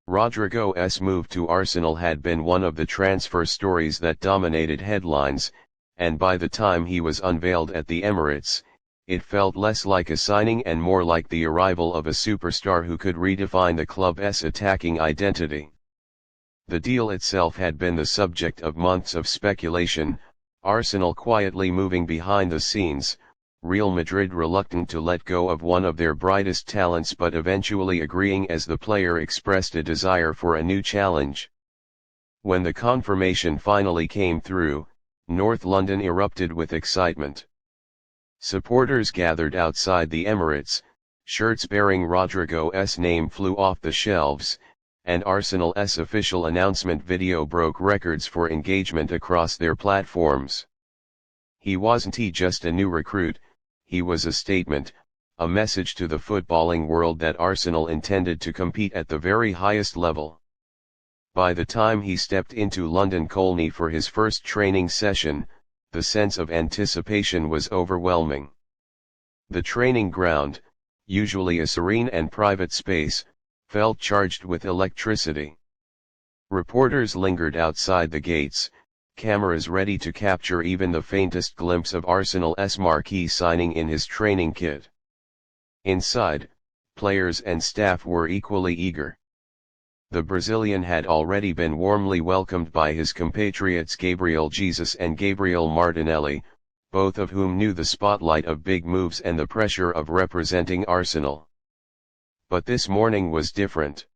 Rodrygo's move to Arsenal had been one of the transfer stories that dominated headlines, and by the time he was unveiled at the Emirates, it felt less like a signing and more like the arrival of a superstar who could redefine the club's attacking identity. The deal itself had been the subject of months of speculation, Arsenal quietly moving behind the scenes, Real Madrid reluctant to let go of one of their brightest talents but eventually agreeing as the player expressed a desire for a new challenge. When the confirmation finally came through, North London erupted with excitement. Supporters gathered outside the Emirates, shirts bearing Rodrygo's name flew off the shelves, and Arsenal's official announcement video broke records for engagement across their platforms. He wasn't just a new recruit, he was a statement, a message to the footballing world that Arsenal intended to compete at the very highest level. By the time he stepped into London Colney for his first training session, the sense of anticipation was overwhelming. The training ground, usually a serene and private space, felt charged with electricity. Reporters lingered outside the gates, cameras ready to capture even the faintest glimpse of Arsenal's marquee signing in his training kit. Inside, players and staff were equally eager. The Brazilian had already been warmly welcomed by his compatriots Gabriel Jesus and Gabriel Martinelli, both of whom knew the spotlight of big moves and the pressure of representing Arsenal. But this morning was different.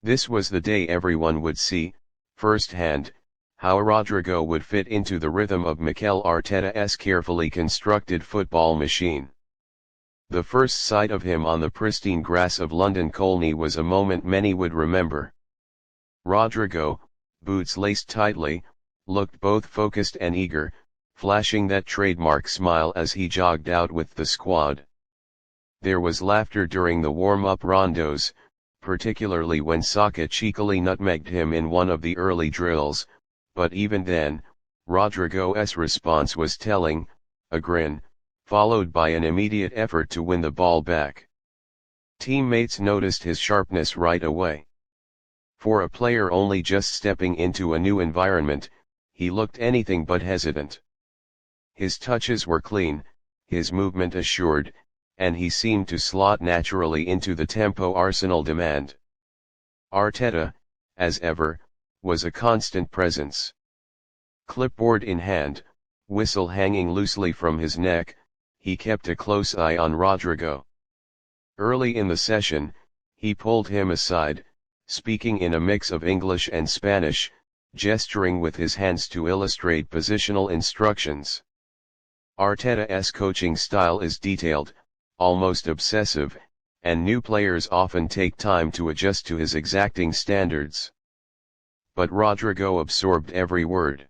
This was the day everyone would see, firsthand, how Rodrygo would fit into the rhythm of Mikel Arteta's carefully constructed football machine. The first sight of him on the pristine grass of London Colney was a moment many would remember. Rodrygo, boots laced tightly, looked both focused and eager, flashing that trademark smile as he jogged out with the squad. There was laughter during the warm-up rondos, particularly when Saka cheekily nutmegged him in one of the early drills, but even then, Rodrygo's response was telling, a grin, followed by an immediate effort to win the ball back. Teammates noticed his sharpness right away. For a player only just stepping into a new environment, he looked anything but hesitant. His touches were clean, his movement assured, and he seemed to slot naturally into the tempo Arsenal demand. Arteta, as ever, was a constant presence. Clipboard in hand, whistle hanging loosely from his neck, he kept a close eye on Rodrygo. Early in the session, he pulled him aside, speaking in a mix of English and Spanish, gesturing with his hands to illustrate positional instructions. Arteta's coaching style is detailed, almost obsessive, and new players often take time to adjust to his exacting standards. But Rodrygo absorbed every word.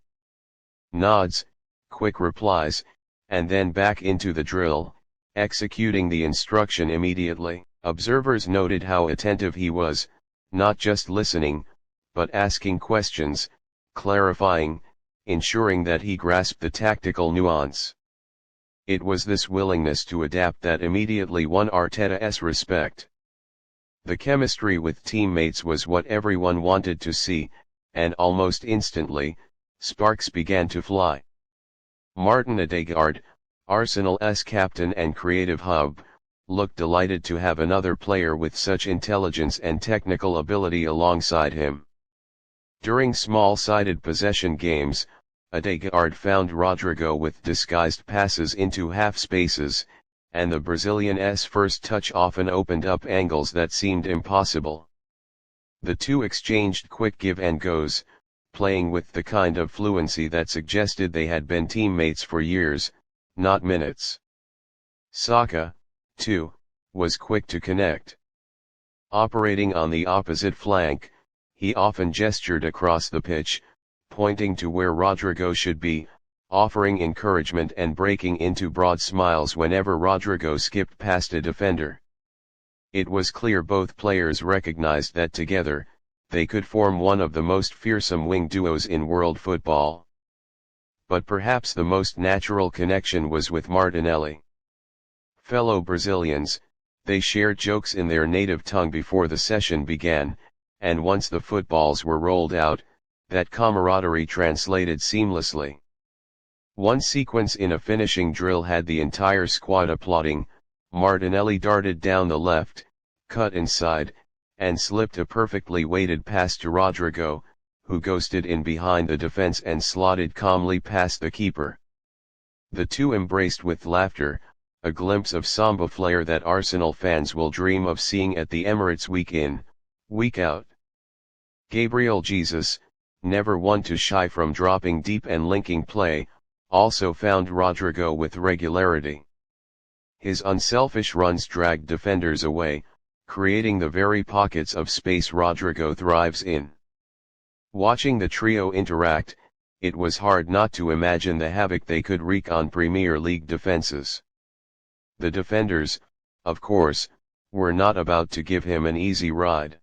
Nods, quick replies, and then back into the drill, executing the instruction immediately. Observers noted how attentive he was, not just listening, but asking questions, clarifying, ensuring that he grasped the tactical nuance. It was this willingness to adapt that immediately won Arteta's respect. The chemistry with teammates was what everyone wanted to see, and almost instantly, sparks began to fly. Martin Ødegaard, Arsenal's captain and creative hub, looked delighted to have another player with such intelligence and technical ability alongside him. During small-sided possession games, Ødegaard found Rodrygo with disguised passes into half spaces, and the Brazilian's first touch often opened up angles that seemed impossible. The two exchanged quick give and goes, playing with the kind of fluency that suggested they had been teammates for years, not minutes. Saka, too, was quick to connect. Operating on the opposite flank, he often gestured across the pitch, pointing to where Rodrygo should be, offering encouragement and breaking into broad smiles whenever Rodrygo skipped past a defender. It was clear both players recognized that together, they could form one of the most fearsome wing duos in world football. But perhaps the most natural connection was with Martinelli. Fellow Brazilians, they shared jokes in their native tongue before the session began, and once the footballs were rolled out, that camaraderie translated seamlessly. One sequence in a finishing drill had the entire squad applauding. Martinelli darted down the left, cut inside, and slipped a perfectly weighted pass to Rodrygo, who ghosted in behind the defense and slotted calmly past the keeper. The two embraced with laughter, a glimpse of Samba flair that Arsenal fans will dream of seeing at the Emirates week in, week out. Gabriel Jesus, never one to shy from dropping deep and linking play, also found Rodrygo with regularity. His unselfish runs dragged defenders away, creating the very pockets of space Rodrygo thrives in. Watching the trio interact, it was hard not to imagine the havoc they could wreak on Premier League defenses. The defenders, of course, were not about to give him an easy ride.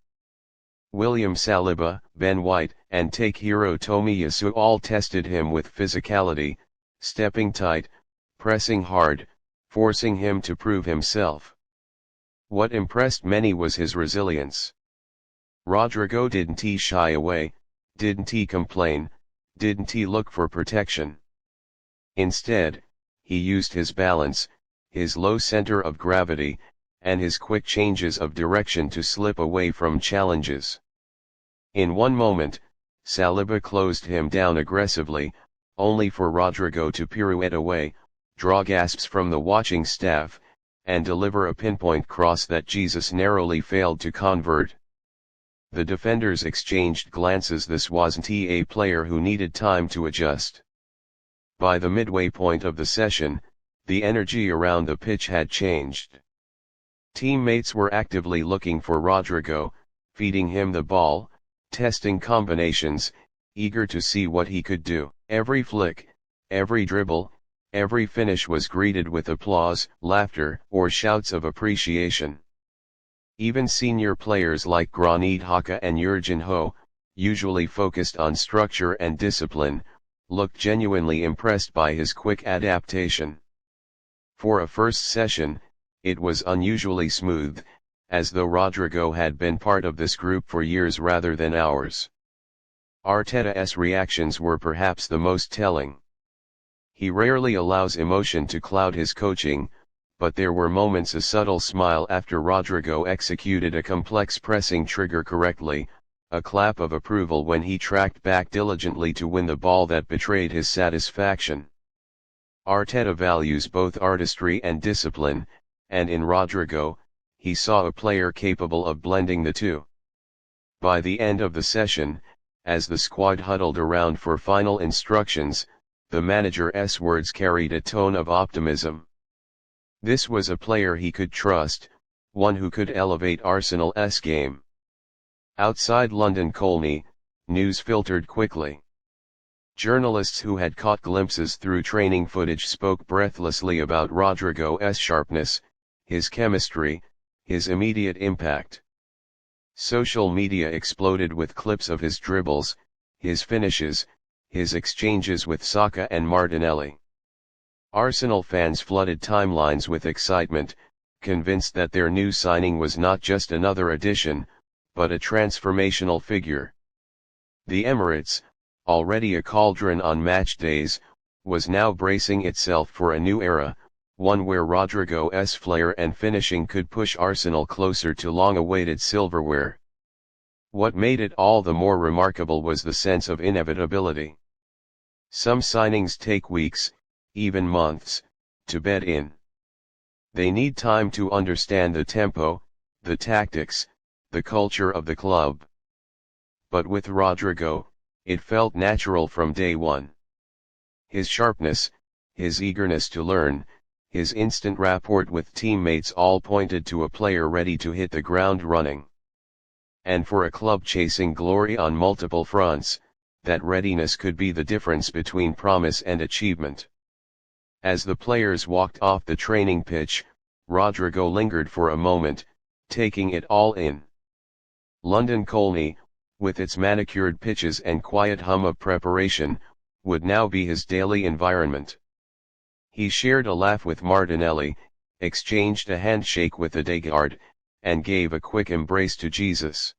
William Saliba, Ben White, and Takehiro Tomiyasu all tested him with physicality, stepping tight, pressing hard, forcing him to prove himself. What impressed many was his resilience. Rodrygo didn't shy away, didn't complain, didn't look for protection. Instead, he used his balance, his low center of gravity, and his quick changes of direction to slip away from challenges. In one moment, Saliba closed him down aggressively, only for Rodrygo to pirouette away, draw gasps from the watching staff, and deliver a pinpoint cross that Jesus narrowly failed to convert. The defenders exchanged glances. This wasn't a player who needed time to adjust. By the midway point of the session, the energy around the pitch had changed. Teammates were actively looking for Rodrygo, feeding him the ball, testing combinations, eager to see what he could do. Every flick, every dribble, every finish was greeted with applause, laughter, or shouts of appreciation. Even senior players like Granit Xhaka and Jurgen Ho, usually focused on structure and discipline, looked genuinely impressed by his quick adaptation. For a first session, it was unusually smooth, as though Rodrygo had been part of this group for years rather than hours. Arteta's reactions were perhaps the most telling. He rarely allows emotion to cloud his coaching, but there were moments a subtle smile after Rodrygo executed a complex pressing trigger correctly, a clap of approval when he tracked back diligently to win the ball that betrayed his satisfaction. Arteta values both artistry and discipline, and in Rodrygo, he saw a player capable of blending the two. By the end of the session, as the squad huddled around for final instructions, the manager's words carried a tone of optimism. This was a player he could trust, one who could elevate Arsenal's game. Outside London Colney, news filtered quickly. Journalists who had caught glimpses through training footage spoke breathlessly about Rodrygo's sharpness, his chemistry, his immediate impact. Social media exploded with clips of his dribbles, his finishes, his exchanges with Saka and Martinelli. Arsenal fans flooded timelines with excitement, convinced that their new signing was not just another addition, but a transformational figure. The Emirates, already a cauldron on match days, was now bracing itself for a new era, one where Rodrygo's flair and finishing could push Arsenal closer to long-awaited silverware. What made it all the more remarkable was the sense of inevitability. Some signings take weeks, even months, to bed in. They need time to understand the tempo, the tactics, the culture of the club. But with Rodrygo, it felt natural from day one. His sharpness, his eagerness to learn, his instant rapport with teammates all pointed to a player ready to hit the ground running. And for a club chasing glory on multiple fronts, that readiness could be the difference between promise and achievement. As the players walked off the training pitch, Rodrygo lingered for a moment, taking it all in. London Colney, with its manicured pitches and quiet hum of preparation, would now be his daily environment. He shared a laugh with Martinelli, exchanged a handshake with Ødegaard, and gave a quick embrace to Jesus.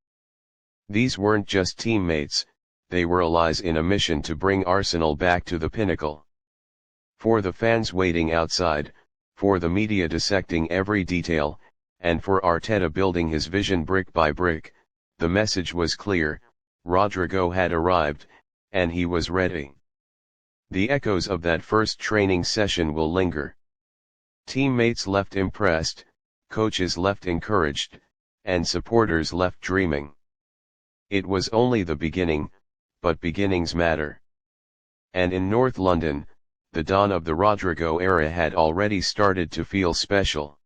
These weren't just teammates, they were allies in a mission to bring Arsenal back to the pinnacle. For the fans waiting outside, for the media dissecting every detail, and for Arteta building his vision brick by brick, the message was clear: Rodrygo had arrived, and he was ready. The echoes of that first training session will linger. Teammates left impressed, coaches left encouraged, and supporters left dreaming. It was only the beginning, but beginnings matter. And in North London, the dawn of the Rodrygo era had already started to feel special.